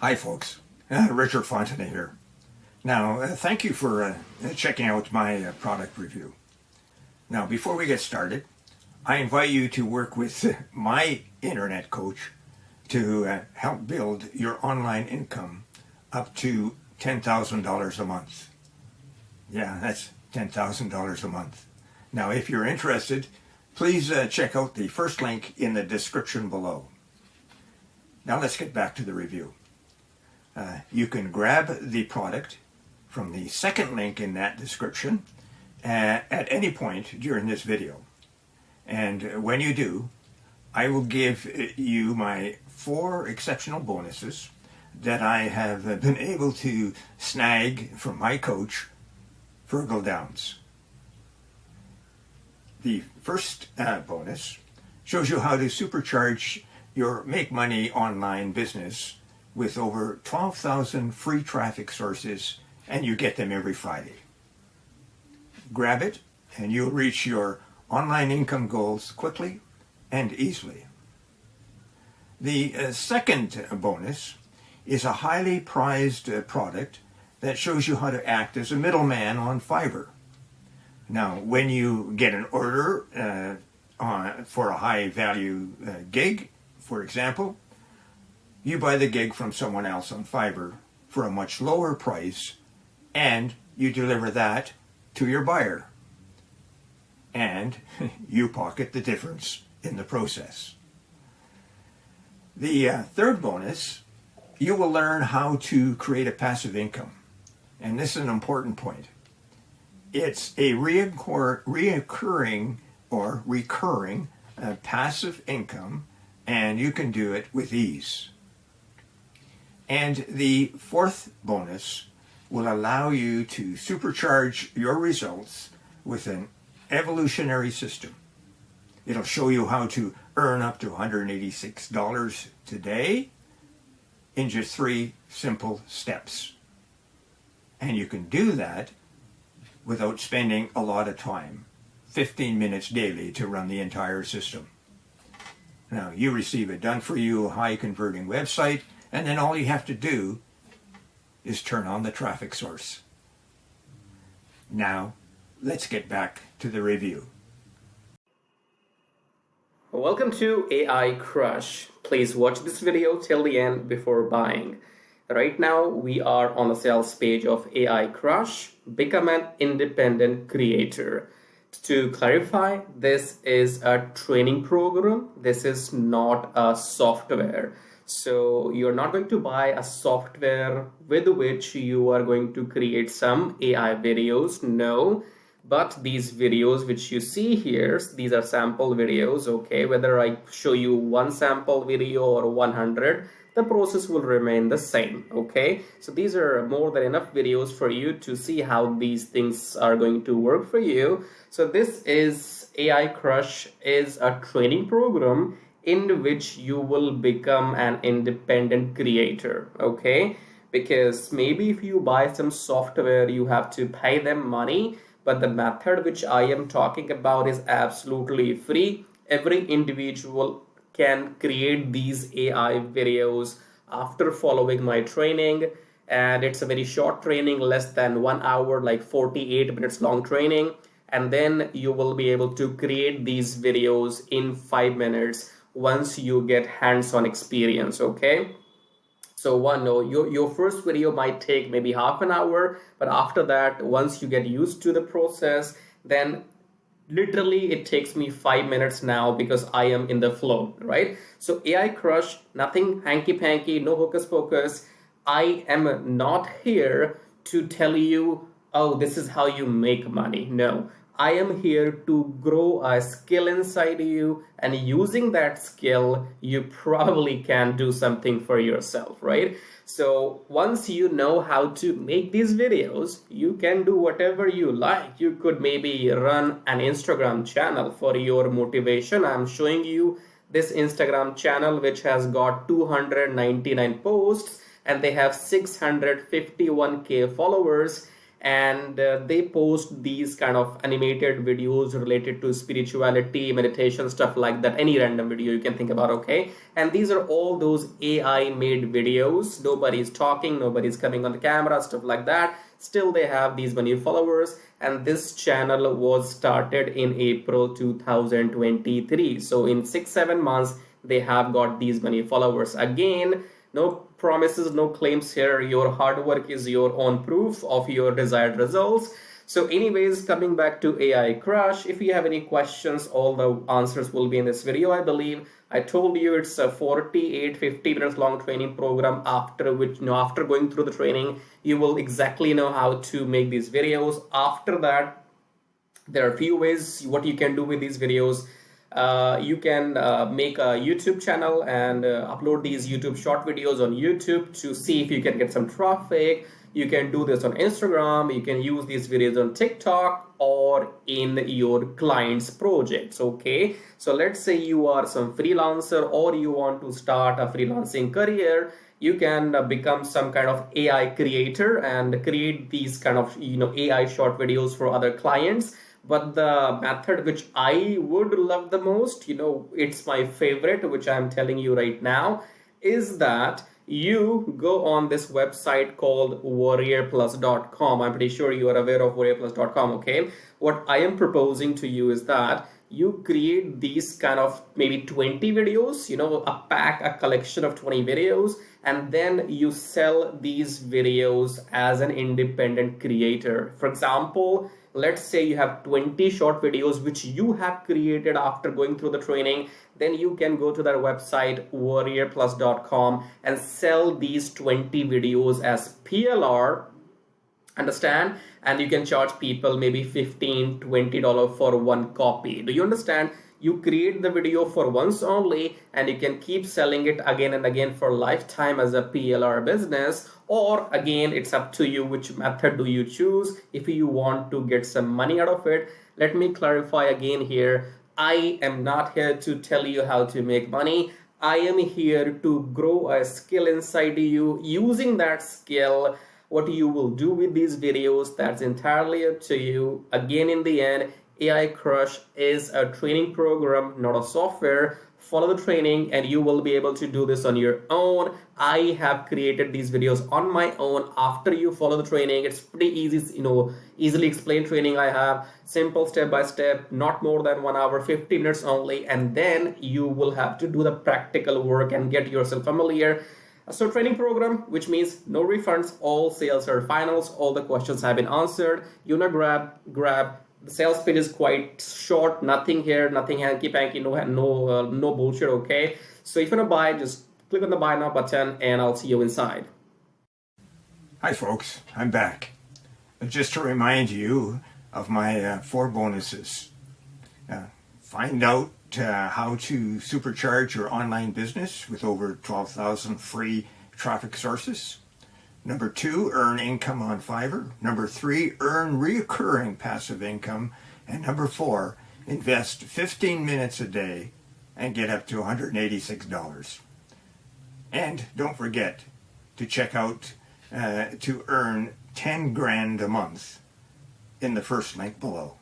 Hi folks, Richard Fontenay here. Now, thank you for checking out my product review. Now, before we get started, I invite you to work with my internet coach to help build your online income up to $10,000 a month. Yeah, that's $10,000 a month. Now, if you're interested, please check out the first link in the description below. Now, let's get back to the review. You can grab the product from the second link in that description at any point during this video. And when you do, I will give you my 4 exceptional bonuses that I have been able to snag from my coach, Virgil Downs. The first bonus shows you how to supercharge your Make Money Online business with over 12,000 free traffic sources, and you get them every Friday. Grab it and you'll reach your online income goals quickly and easily. The second bonus is a highly prized product that shows you how to act as a middleman on Fiverr. Now, when you get an order for a high value gig, for example, you buy the gig from someone else on Fiverr for a much lower price, and you deliver that to your buyer. And you pocket the difference in the process. The third bonus, you will learn how to create a passive income. And this is an important point. It's a reoccurring or recurring passive income, and you can do it with ease. And the fourth bonus will allow you to supercharge your results with an evolutionary system. It'll show you how to earn up to $186 today in just 3 simple steps. And you can do that without spending a lot of time, 15 minutes daily to run the entire system. Now, you receive a done-for-you, high-converting website, and then all you have to do is turn on the traffic source. Now, let's get back to the review. Welcome to AI Crush. Please watch this video till the end before buying. Right now, we are on the sales page of AI Crush. Become an independent creator. To clarify, this is a training program. This is not a software. So you're not going to buy a software with which you are going to create some AI videos. No, but these videos which you see here, these are sample videos. Okay, whether I show you 1 sample video or 100, the process will remain the same. Okay, so these are more than enough videos for you to see how these things are going to work for you. So this is AI Crush is a training program in which you will become an independent creator. Okay, because maybe if you buy some software, you have to pay them money, but the method which I am talking about is absolutely free. Every individual can create these AI videos after following my training, and it's a very short training, less than 1 hour, like 48 minutes long training, and then you will be able to create these videos in 5 minutes once you get hands-on experience. Okay, so your first video might take maybe half an hour, but after that, once you get used to the process, then literally it takes me 5 minutes now because I am in the flow, right? So AI Crush, nothing hanky-panky, no hocus pocus. I am not here to tell you, oh, this is how you make money. No, I am here to grow a skill inside you, and using that skill, you probably can do something for yourself, right? So once you know how to make these videos, you can do whatever you like. You could maybe run an Instagram channel for your motivation. I'm showing you this Instagram channel which has got 299 posts and they have 651k followers. and they post these kind of animated videos related to spirituality, meditation, stuff like that. Any random video you can think about, okay? And these are all those AI made videos. Nobody's talking, nobody's coming on the camera, stuff like that. Still they have these many followers, and this channel was started in April 2023. So in 6-7 months they have got these many followers. Again, no promises, no claims here. Your hard work is your own proof of your desired results. So anyways, coming back to AI Crush, if you have any questions, all the answers will be in this video, I believe. I told you it's a 50 minutes long training program, after which, after going through the training, you will exactly know how to make these videos. After that, there are a few ways what you can do with these videos. You can make a YouTube channel and upload these YouTube short videos on YouTube to see if you can get some traffic. You can do this on Instagram. You can use these videos on TikTok or in your client's projects. Okay, so let's say you are some freelancer or you want to start a freelancing career. You can become some kind of AI creator and create these kind of AI short videos for other clients. But the method which I would love the most, it's my favorite, which I'm telling you right now, is that you go on this website called warriorplus.com. I'm pretty sure you are aware of warriorplus.com, okay? What I am proposing to you is that you create these kind of maybe 20 videos, a collection of 20 videos, and then you sell these videos as an independent creator. For example, let's say you have 20 short videos which you have created after going through the training. Then you can go to their website warriorplus.com and sell these 20 videos as PLR, understand? And you can charge people maybe $15-20 for one copy. Do you understand? You create the video for once only, and you can keep selling it again and again for lifetime as a PLR business. Or again, it's up to you which method do you choose if you want to get some money out of it. Let me clarify again here. I am not here to tell you how to make money. I am here to grow a skill inside you. Using that skill, what you will do with these videos, that's entirely up to you. Again, in the end, AI Crush is a training program, not a software. Follow the training and you will be able to do this on your own. I have created these videos on my own after you follow the training. It's pretty easy, easily explained training I have. Simple step by step, not more than 1 hour, 50 minutes only. And then you will have to do the practical work and get yourself familiar. So training program, which means no refunds, all sales are finals, all the questions have been answered. You know, grab. The sales page is quite short, nothing here, nothing hanky-panky, no bullshit, okay? So if you want to buy, just click on the buy now button and I'll see you inside. Hi folks, I'm back. Just to remind you of my 4 bonuses. Find out how to supercharge your online business with over 12,000 free traffic sources. Number 2, earn income on Fiverr. Number 3, earn recurring passive income. And number 4, invest 15 minutes a day and get up to $186. And don't forget to check out to earn 10 grand a month in the first link below.